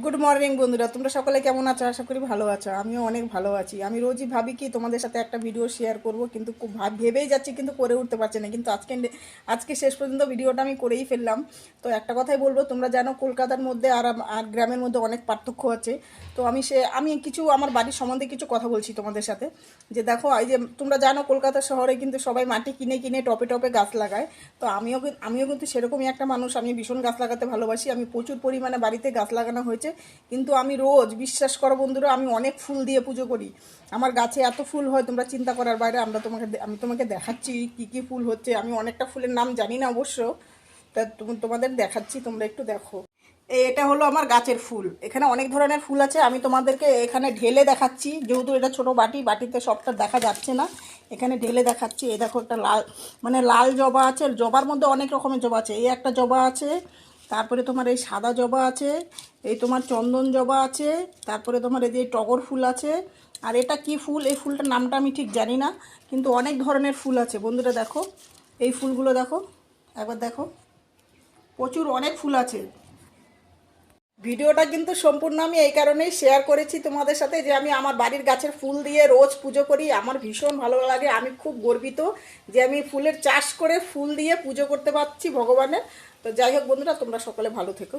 Good morning বন্ধুরা, তোমরা সকলে কেমন আছো? আশা করি ভালো আছো। আমিও অনেক ভালো আছি। আমি রোজই ভাবি কি তোমাদের সাথে একটা ভিডিও শেয়ার করব, কিন্তু খুব ভেবেই যাচ্ছি, কিন্তু করে উঠতে পারছি না। কিন্তু আজকে শেষ পর্যন্ত ভিডিওটা আমি করেই ফেললাম। তো একটা কথাই বলবো, তোমরা জানো কলকাতার মধ্যে আর গ্রামের মধ্যে অনেক পার্থক্য আছে। তো আমি কিছু আমার বাড়ির সম্বন্ধে কিছু কথা বলছি তোমাদের সাথে। যে দেখো, এই যে তোমরা জানো কলকাতা শহরে কিন্তু সবাই মাটি কিনে কিনে টপে টপে গাছ লাগায়। তো আমিও কিন্তু সেরকমই একটা মানুষ। আমি ভীষণ গাছ লাগাতে ভালোবাসি। আমি প্রচুর পরিমাণে বাড়িতে গাছ লাগানো হয়েছে। কিন্তু আমি রোজ, বিশ্বাস করো বন্ধুরা, আমি অনেক ফুল দিয়ে পুজো করি। আমার গাছে এত ফুল হয় তোমরা চিন্তা করার বাইরে। আমি তোমাকে দেখাচ্ছি কি কি ফুল হচ্ছে। আমি অনেকটা ফুলের নাম জানি না অবশ্য, তা তোমাদের দেখাচ্ছি, তোমরা একটু দেখো। এটা হলো আমার গাছের ফুল। এখানে অনেক ধরনের ফুল আছে, আমি তোমাদেরকে এখানে ঢেলে দেখাচ্ছি, যেহেতু এটা ছোট বাটিতে সবটা দেখা যাচ্ছে না। এখানে ঢেলে দেখাচ্ছি। এই দেখো, একটা লাল, মানে লাল জবা আছে। জবার মধ্যে অনেক রকমের জবা আছে। এই একটা জবা আছে, তারপরে তোমার এই সাদা জবা আছে, এই তোমার চন্দন জবা আছে, তারপরে তোমার এই যে টগর ফুল আছে। আর এটা কি ফুল, এই ফুলটার নামটা আমি ঠিক জানি না, কিন্তু অনেক ধরনের ফুল আছে বন্ধুরা। দেখো এই ফুলগুলো, দেখো একবার দেখো, প্রচুর অনেক ফুল আছে। ভিডিওটা কিন্তু সম্পূর্ণ আমি এই কারণেই শেয়ার করেছি তোমাদের সাথে, যে আমি আমার বাড়ির গাছের ফুল দিয়ে রোজ পুজো করি। আমার ভীষণ ভালো লাগে, আমি খুব গর্বিত যে আমি ফুলের চাষ করে ফুল দিয়ে পুজো করতে পারছি ভগবানের। তো যাই হোক বন্ধুরা, তোমরা সকলে ভালো থেকো।